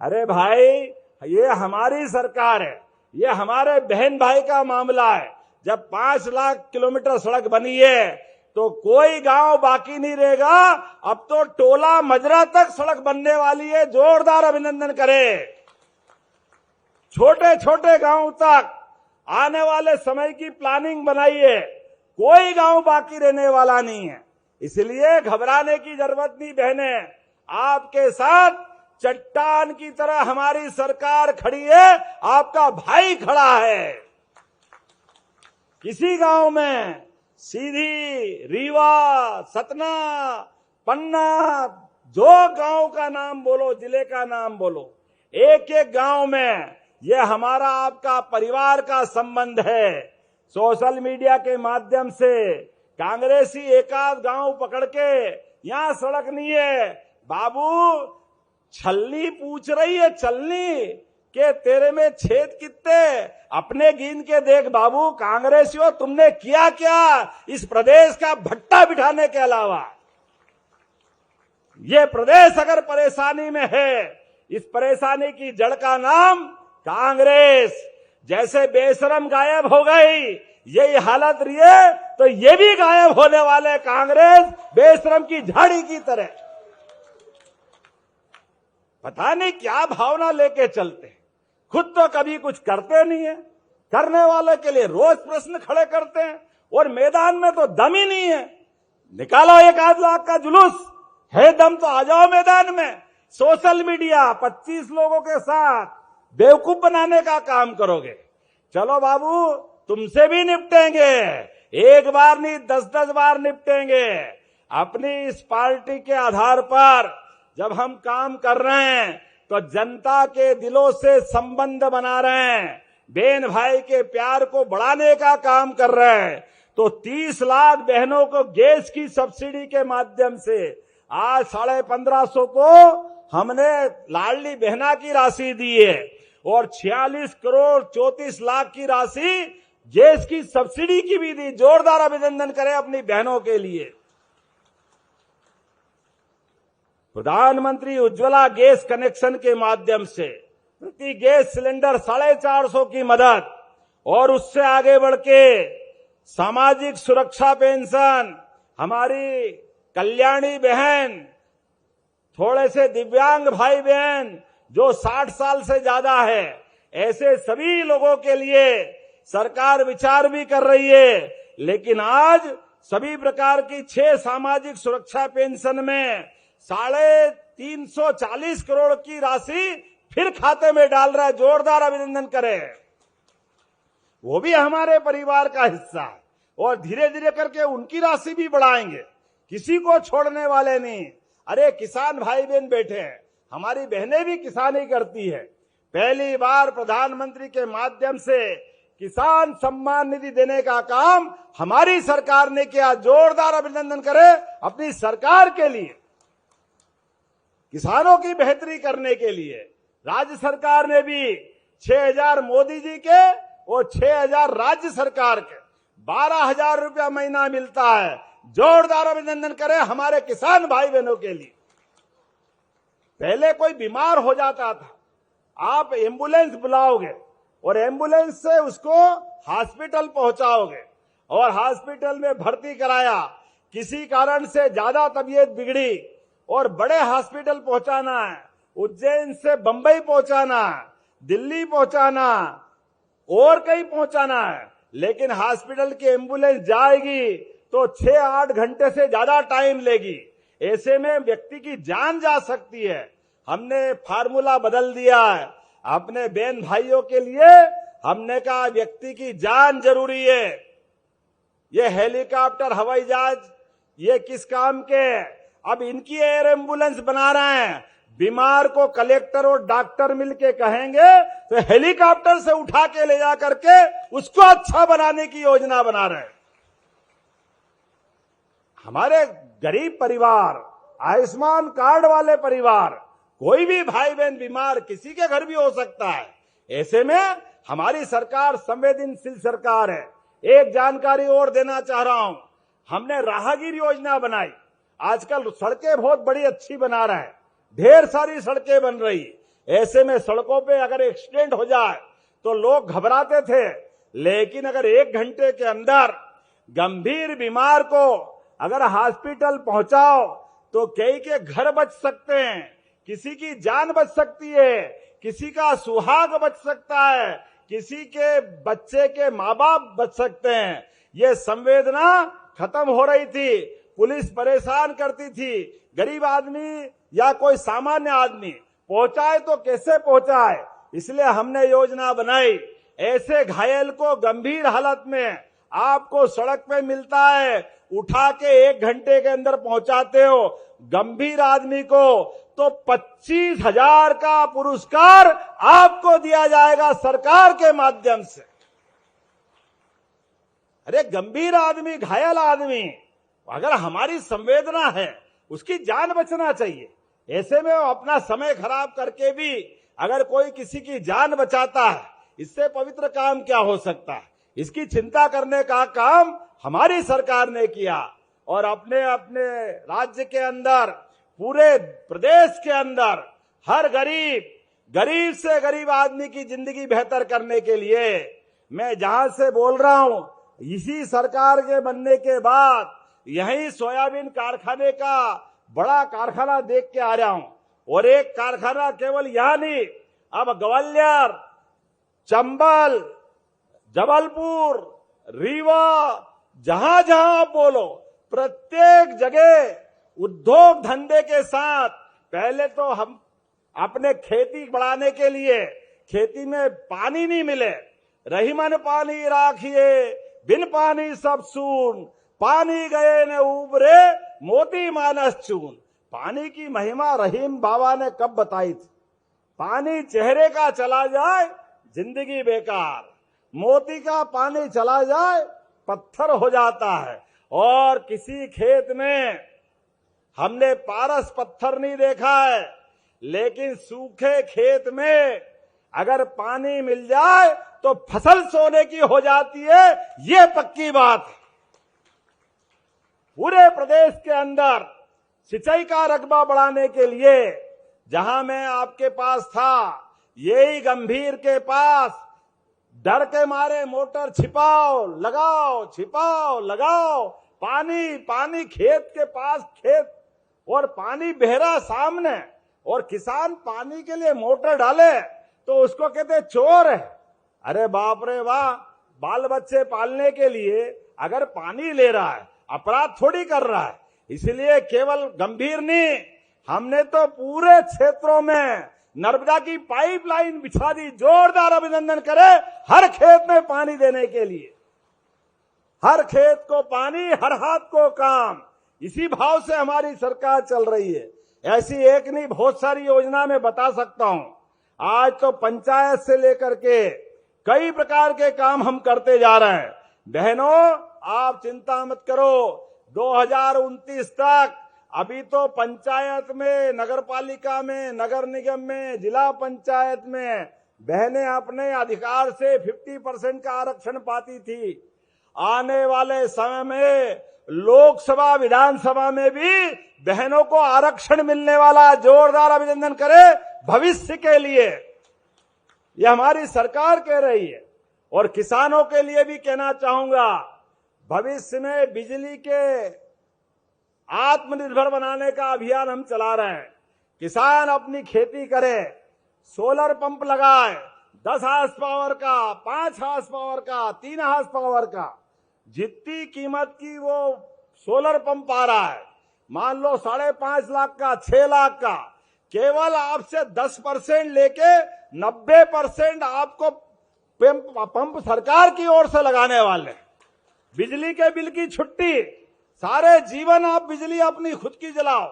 अरे भाई, ये हमारी सरकार है, ये हमारे बहन भाई का मामला है। जब 5 लाख किलोमीटर सड़क बनी है तो कोई गांव बाकी नहीं रहेगा। अब तो टोला मजरा तक सड़क बनने वाली है। जोरदार अभिनंदन करें। छोटे छोटे गांव तक आने वाले समय की प्लानिंग बनाई है। कोई गांव बाकी रहने वाला नहीं है। इसलिए घबराने की जरूरत नहीं बहने। आपके साथ चट्टान की तरह हमारी सरकार खड़ी है, आपका भाई खड़ा है। किसी गांव में सीधी, रीवा, सतना, पन्ना, जो गांव का नाम बोलो, जिले का नाम बोलो, एक एक गांव में यह हमारा आपका परिवार का संबंध है। सोशल मीडिया के माध्यम से कांग्रेसी एकाध गांव पकड़ के यहां सड़क नहीं है, बाबू छलनी पूछ रही है, छलनी के तेरे में छेद कितने, अपने गिन के देख बाबू। कांग्रेसियों, तुमने किया क्या इस प्रदेश का भट्टा बिठाने के अलावा? ये प्रदेश अगर परेशानी में है, इस परेशानी की जड़ का नाम कांग्रेस। जैसे बेशरम गायब हो गई, यही हालत रही है तो ये भी गायब होने वाले। कांग्रेस बेशरम की झाड़ी की तरह। पता नहीं क्या भावना लेके चलते हैं। खुद तो कभी कुछ करते नहीं है, करने वाले के लिए रोज प्रश्न खड़े करते हैं, और मैदान में तो दम ही नहीं है। निकालो 1 लाख का जुलूस, है दम तो आ जाओ मैदान में। सोशल मीडिया 25 लोगों के साथ बेवकूफ बनाने का काम करोगे। चलो बाबू, तुमसे भी निपटेंगे। एक बार नहीं 10-10 बार निपटेंगे। अपनी इस पार्टी के आधार पर जब हम काम कर रहे हैं तो जनता के दिलों से संबंध बना रहे हैं, बहन भाई के प्यार को बढ़ाने का काम कर रहे हैं। तो 30 लाख बहनों को गैस की सब्सिडी के माध्यम से आज 1550 को हमने लाडली बहना की राशि दी है, और 46 करोड़ 34 लाख की राशि गैस की सब्सिडी की भी दी। जोरदार अभिनंदन करें अपनी बहनों के लिए। प्रधानमंत्री उज्ज्वला गैस कनेक्शन के माध्यम से प्रति गैस सिलेंडर 450 की मदद, और उससे आगे बढ़ के सामाजिक सुरक्षा पेंशन, हमारी कल्याणी बहन, थोड़े से दिव्यांग भाई बहन जो 60 साल से ज्यादा है, ऐसे सभी लोगों के लिए सरकार विचार भी कर रही है। लेकिन आज सभी प्रकार की 6 सामाजिक सुरक्षा पेंशन में 340 करोड़ की राशि फिर खाते में डाल रहा है। जोरदार अभिनंदन करें। वो भी हमारे परिवार का हिस्सा है, और धीरे धीरे करके उनकी राशि भी बढ़ाएंगे। किसी को छोड़ने वाले नहीं। अरे किसान भाई बहन बैठे हैं, हमारी बहनें भी किसानी करती है। पहली बार प्रधानमंत्री के माध्यम से किसान सम्मान निधि देने का काम हमारी सरकार ने किया। जोरदार अभिनंदन करें अपनी सरकार के लिए। किसानों की बेहतरी करने के लिए राज्य सरकार ने भी 6,000 मोदी जी के और 6,000 राज्य सरकार के 12,000 रुपया महीना मिलता है। जोरदार अभिनंदन करें हमारे किसान भाई बहनों के लिए। पहले कोई बीमार हो जाता था, आप एम्बुलेंस बुलाओगे और एम्बुलेंस से उसको हॉस्पिटल पहुंचाओगे, और हॉस्पिटल में भर्ती कराया। किसी कारण से ज्यादा तबीयत बिगड़ी और बड़े हॉस्पिटल पहुंचाना है, उज्जैन से बंबई पहुंचाना, दिल्ली पहुंचाना, और कहीं पहुंचाना है, लेकिन हॉस्पिटल की एम्बुलेंस जाएगी तो 6-8 घंटे से ज्यादा टाइम लेगी। ऐसे में व्यक्ति की जान जा सकती है। हमने फार्मूला बदल दिया है अपने बहन भाइयों के लिए। हमने कहा व्यक्ति की जान जरूरी है। ये हेलीकॉप्टर, हवाई जहाज, ये किस काम के? अब इनकी एयर एम्बुलेंस बना रहे हैं। बीमार को कलेक्टर और डॉक्टर मिलके कहेंगे तो हेलीकॉप्टर से उठा के ले जा करके उसको अच्छा बनाने की योजना बना रहे हैं। हमारे गरीब परिवार, आयुष्मान कार्ड वाले परिवार, कोई भी भाई बहन बीमार किसी के घर भी हो सकता है। ऐसे में हमारी सरकार संवेदनशील सरकार है। एक जानकारी और देना चाह रहा हूं, हमने राहगीर योजना बनाई। आजकल सड़कें बहुत बड़ी अच्छी बना रहा है, ढेर सारी सड़कें बन रही, ऐसे में सड़कों पे अगर एक्सीडेंट हो जाए तो लोग घबराते थे, लेकिन अगर 1 घंटे के अंदर गंभीर बीमार को अगर हॉस्पिटल पहुंचाओ तो कई के घर बच सकते हैं, किसी की जान बच सकती है, किसी का सुहाग बच सकता है, किसी के बच्चे के माँ बाप बच सकते हैं। ये संवेदना खत्म हो रही थी। पुलिस परेशान करती थी, गरीब आदमी या कोई सामान्य आदमी पहुंचाए तो कैसे पहुंचाए, इसलिए हमने योजना बनाई। ऐसे घायल को गंभीर हालत में आपको सड़क पे मिलता है, उठा के 1 घंटे के अंदर पहुंचाते हो। गंभीर आदमी को तो 25,000 का पुरस्कार आपको दिया जाएगा सरकार के माध्यम से। अरे गंभीर आदमी, घायल आदमी, अगर हमारी संवेदना है, उसकी जान बचना चाहिए। ऐसे में वो अपना समय खराब करके भी अगर कोई किसी की जान बचाता है, इससे पवित्र काम क्या हो सकता है। इसकी चिंता करने का काम हमारी सरकार ने किया और अपने अपने राज्य के अंदर, पूरे प्रदेश के अंदर हर गरीब से गरीब आदमी की जिंदगी बेहतर करने के लिए मैं जहां से बोल रहा हूं, इसी सरकार के बनने के बाद यही सोयाबीन कारखाने का बड़ा कारखाना देख के आ रहा हूं। और एक कारखाना केवल यहां नहीं, अब ग्वालियर, चंबल, जबलपुर, रीवा, जहां जहां आप बोलो, प्रत्येक जगह उद्योग धंधे के साथ पहले तो हम अपने खेती बढ़ाने के लिए, खेती में पानी नहीं मिले, रहीमन पानी राखिए बिन पानी सब सून, पानी गए ने उबरे मोती मानस चून। पानी की महिमा रहीम बाबा ने कब बताई थी? पानी चेहरे का चला जाए जिंदगी बेकार, मोती का पानी चला जाए पत्थर हो जाता है। और किसी खेत में हमने पारस पत्थर नहीं देखा है, लेकिन सूखे खेत में अगर पानी मिल जाए तो फसल सोने की हो जाती है, ये पक्की बात है। पूरे प्रदेश के अंदर सिंचाई का रकबा बढ़ाने के लिए जहां मैं आपके पास था, यही गंभीर के पास डर के मारे मोटर छिपाओ लगाओ, छिपाओ लगाओ, पानी पानी, खेत के पास खेत और पानी बहरा सामने, और किसान पानी के लिए मोटर डाले तो उसको कहते चोर है। अरे बाप रे वाह, बाल बच्चे पालने के लिए अगर पानी ले रहा है, अपराध थोड़ी कर रहा है। इसलिए केवल गंभीर नहीं, हमने तो पूरे क्षेत्रों में नर्मदा की पाइपलाइन बिछा दी। जोरदार अभिनंदन करें हर खेत में पानी देने के लिए। हर खेत को पानी, हर हाथ को काम, इसी भाव से हमारी सरकार चल रही है। ऐसी एक नहीं, बहुत सारी योजना में बता सकता हूं। आज तो पंचायत से लेकर के कई प्रकार के काम हम करते जा रहे हैं। बहनों, आप चिंता मत करो, 2029 तक अभी तो पंचायत में, नगर पालिका में, नगर निगम में, जिला पंचायत में बहनें अपने अधिकार से 50% का आरक्षण पाती थी। आने वाले समय में लोकसभा, विधानसभा में भी बहनों को आरक्षण मिलने वाला। जोरदार अभिनंदन करें भविष्य के लिए, यह हमारी सरकार कह रही है। और किसानों के लिए भी कहना चाहूंगा, भविष्य में बिजली के आत्मनिर्भर बनाने का अभियान हम चला रहे हैं। किसान अपनी खेती करे, सोलर पंप लगाए, 10 हॉर्स पावर का, 5 हॉर्स पावर का, 3 हॉर्स पावर का, जितनी कीमत की वो सोलर पंप आ रहा है, मान लो 5.5 लाख का, 6 लाख का, केवल आपसे 10% लेके 90% आपको पंप सरकार की ओर से लगाने वाले। बिजली के बिल की छुट्टी, सारे जीवन आप बिजली अपनी खुद की जलाओ,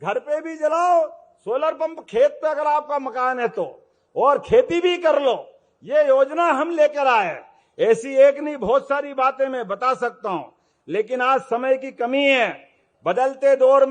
घर पे भी जलाओ, सोलर पंप खेत पे अगर आपका मकान है तो, और खेती भी कर लो। ये योजना हम लेकर आए। ऐसी एक नहीं, बहुत सारी बातें मैं बता सकता हूं, लेकिन आज समय की कमी है। बदलते दौर में